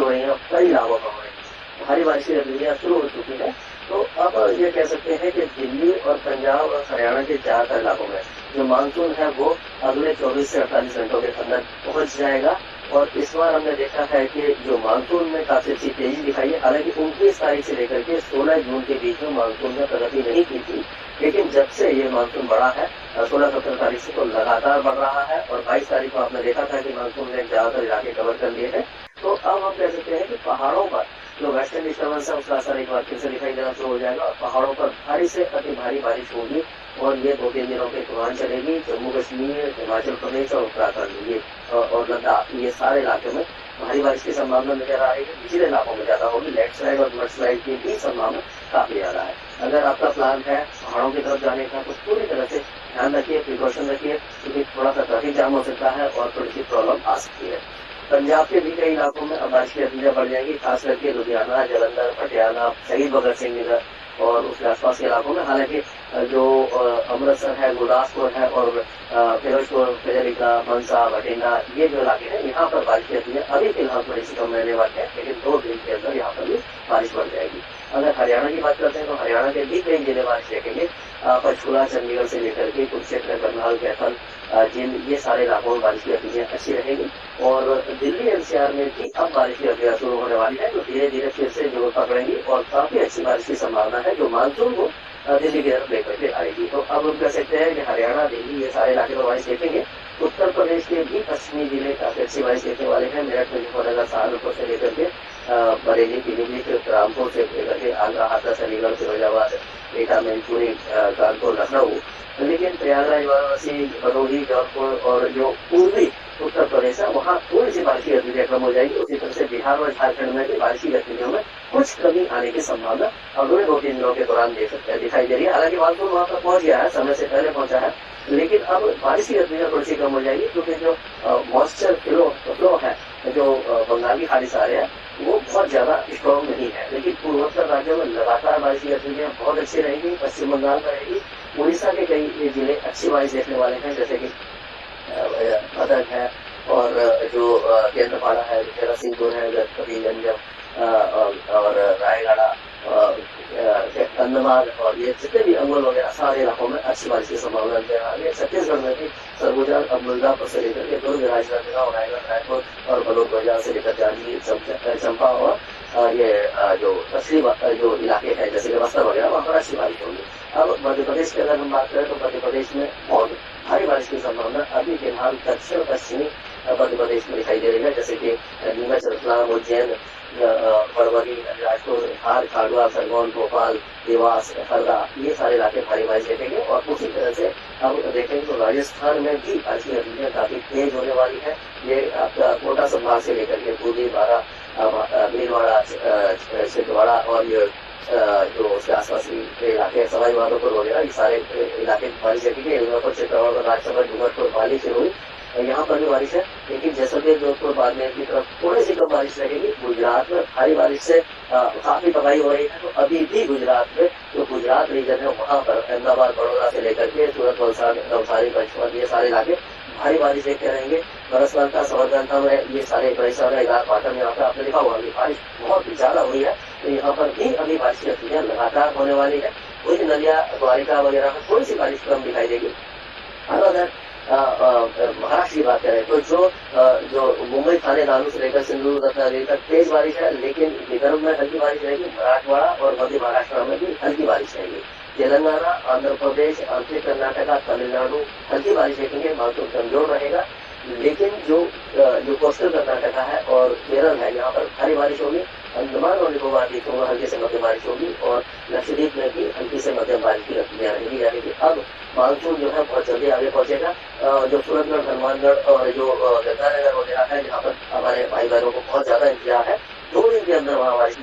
रही है, कई इलाकों में हो रही है। भारी बारिश की गतिविधियां शुरू हो चुकी है। तो अब ये कह सकते हैं कि दिल्ली और पंजाब और हरियाणा के ज्यादातर इलाकों में जो मानसून है वो अगले 24 से 48 घंटों के अंदर पहुंच जाएगा। और इस बार हमने देखा है कि जो मानसून में काफी अच्छी तेजी दिखाई है। हालांकि 29 तारीख से लेकर के 16 जून के बीच में मानसून ने प्रगति नहीं की थी, लेकिन जब से ये मानसून बढ़ा है 16-17 तारीख से तो लगातार बढ़ रहा है। और 22 तारीख को आपने देखा था कि मानसून ने ज्यादातर इलाके कवर कर लिए हैं। तो अब हम कह सकते हैं कि पहाड़ों पर जो वेस्टर्न डिस्टर्बेंस है उसका असर एक बार फिर से दिखाई देना शुरू हो जाएगा और पहाड़ों पर भारी से अति भारी बारिश होगी। और ये 2-3 दिनों के दौरान चलेगी। जम्मू कश्मीर, हिमाचल प्रदेश और उत्तराखंड ये और लद्दाख, ये सारे इलाके में भारी बारिश की संभावना नजर आ रही है। निचले इलाकों में ज्यादा होगी। लैंडस्लाइड और मडस्लाइड की भी संभावना काफी ज्यादा है। अगर आपका प्लान है पहाड़ों की तरफ जाने का तो पूरी तरह से ध्यान रखिए, प्रिकॉशन रखिए, क्योंकि थोड़ा सा ट्रैफिक जाम हो सकता है और थोड़ी सी प्रॉब्लम आ सकती है। पंजाब के भी कई इलाकों में अब बारिश की गतिविधियां बढ़ जाएंगी, खास करके लुधियाना, जालंधर, पटियाला, शहीद भगत सिंह नगर और उसके आसपास के इलाकों में। हालांकि जो अमृतसर है, गुरदासपुर है और फिरोजपुर, फतेहलीका, मनसा, बठिंडा, ये जो इलाके हैं यहाँ पर बारिश की गतिविधियां अभी फिलहाल थोड़ी सी कम रहने वाली है, लेकिन 2 दिन के अंदर यहाँ पर भी बारिश बढ़ जाएगी। अगर हरियाणा की बात करते हैं तो हरियाणा के भी कई जिले बारिश देखेंगे। पंचकुला, चंडीगढ़ से लेकर के कुरुक्षेत्र, करनाल, कैथल, जिंद, ये सारे इलाकों में बारिश की गतिविधियां अच्छी रहेगी। और दिल्ली एनसीआर में भी अब बारिश की गतिविधियां शुरू होने वाली है, जो धीरे धीरे फिर से जोर पकड़ेंगी और काफी अच्छी बारिश की संभावना है, जो मानसून को दिल्ली की तरफ लेकर के आएगी। तो अब हम कह सकते हैं कि हरियाणा, दिल्ली, ये सारे इलाके में बारिश देखेंगे। उत्तर प्रदेश के भी पश्चिमी जिले काफी अच्छी बारिश देखने वाले हैं। मेरठ, मुजफ्फरनगर, सहारनपुर से लेकर के बरेली, पीलीभीत, रामपुर से लेकर के आगरा, हाथरस, अलीगढ़, फिरोजाबाद, एटा, मैनपुरी, कानपुर, लखनऊ। लेकिन प्रयागराज, वाराणसी, भदोही, जौनपुर और जो पूर्वी उत्तर प्रदेश है वहाँ थोड़ी सी बारिश की गतिविधियां कम हो जाएगी। उसी तरह से बिहार और झारखंड में भी बारिश की गतिविधियों में कुछ कमी आने की संभावना अगले 2-3 दिनों के दौरान दिखाई दे रही है। हालांकि मानसून वहां पर पहुंच गया है, समय से पहले पहुंचा है, लेकिन अब बारिश की गतिविधियां थोड़ी सी कम हो जाएगी, क्योंकि जो मॉइस्चर फ्लो है, जो बंगाल की खाड़ी से आ रहा है, वो बहुत ज्यादा स्ट्रॉन्ग नहीं है। लेकिन पूर्वोत्तर राज्यों में लगातार बारिश की गतिविधियां बहुत अच्छी रहेगी। पश्चिम बंगाल में रहेगी। उड़ीसा के कई जिले अच्छी बारिश देखने वाले हैं, जैसे कि भदक है और जो केंद्रपाड़ा है, नरसिंहपुर है, गणपतिगंज और रायगढ़, कंधमाल और ये जितने भी अंगुल वगैरह सारे इलाकों में अच्छी बारिश की संभावना नजर आ रही है। छत्तीसगढ़ में भी सरगुजा, अमृतसर से लेकर के दुर्ग, राजनांदगांव, रायगढ़, रायपुर और बलौदाबाजार से लेकर जांजगीर, चंपा और ये जो दक्षिणी जो इलाके हैं जैसे कि बस्तर वगैरह, वहाँ पर अच्छी बारिश होगी। अब मध्य प्रदेश की अगर हम बात करें तो मध्य प्रदेश में बहुत भारी बारिश की संभावना अभी फिलहाल दक्षिण पश्चिमी मध्य प्रदेश में दिखाई दे रही है, जैसे कि नीमच, रतलाम, उज्जैन, परवरी, अलीराजपुर, धार, खांडवा, खरगोन, भोपाल, देवास, हरदा, ये सारे इलाके भारी बारिश देखेंगे। और उसी तरह से अब देखेंगे तो राजस्थान में भी बारिश की गतिविधियां काफी तेज होने वाली है। ये आपका कोटा संभाग से लेकर के बूंदी, बारा, भीलवाड़ा, छिंदवाड़ा और ये जो उसके आसपास के इलाके, सवाई माधोपुर वगैरह, ये सारे इलाके बारिश देखेंगे। इंदौर, चित्तौड़गढ़, राजसमंद, डूंगरपुर, पाली, सिरोही, यहाँ पर भी बारिश है। लेकिन जैसलमेर, जोधपुर, बाड़मेर की तरफ थोड़ी सी कम बारिश रहेगी। गुजरात में भारी बारिश से काफी तबाही हो रही है। तो अभी भी गुजरात में जो गुजरात रीजन है वहाँ पर अहमदाबाद, बड़ौदा से लेकर के सूरत, वलसाड, नवसारी, पंचमढ़ी, ये सारे इलाके भारी बारिश देखते रहेंगे। बनासकांठा, संबलपुर में ये सारे इलाका, पाटन, यहाँ पर आपने देखा होगा कि बारिश बहुत ज्यादा हुई है। तो यहाँ पर भी अभी बारिश की गतिविधियां लगातार होने वाली है। कुछ नदियां, द्वारिका वगैरह में थोड़ी सी बारिश कम दिखाई देगी। अब अगर महाराष्ट्र की बात करें तो जो मुंबई, थाने, दानू से लेकर सिंधु लेकर तेज बारिश है, लेकिन विदर्भ में हल्की बारिश रहेगी। मराठवाड़ा और मध्य महाराष्ट्र में भी हल्की बारिश रहेगी। तेलंगाना, आंध्र प्रदेश, आंतरिक कर्नाटका, तमिलनाडु हल्की बारिश देखेंगे। मानसून कमजोर रहेगा। लेकिन जो कोस्टल कर्नाटका है और केरल है, यहाँ पर भारी बारिश होगी। अंडमान और निकोबार द्वीपों में हल्की से मध्यम बारिश होगी और लक्षद्वीप में भी हल्की से मध्यम बारिश की गतिविधियां रहेगी। यानी कि अब मानसून जो है बहुत जल्दी आगे पहुंचेगा। जो सूरतगढ़, हनुमानगढ़ और जो गंगानगर वगैरह है, जहाँ पर हमारे भाई बहनों को बहुत ज्यादा इंतजार है, 2 दिन के अंदर वहाँ बारिश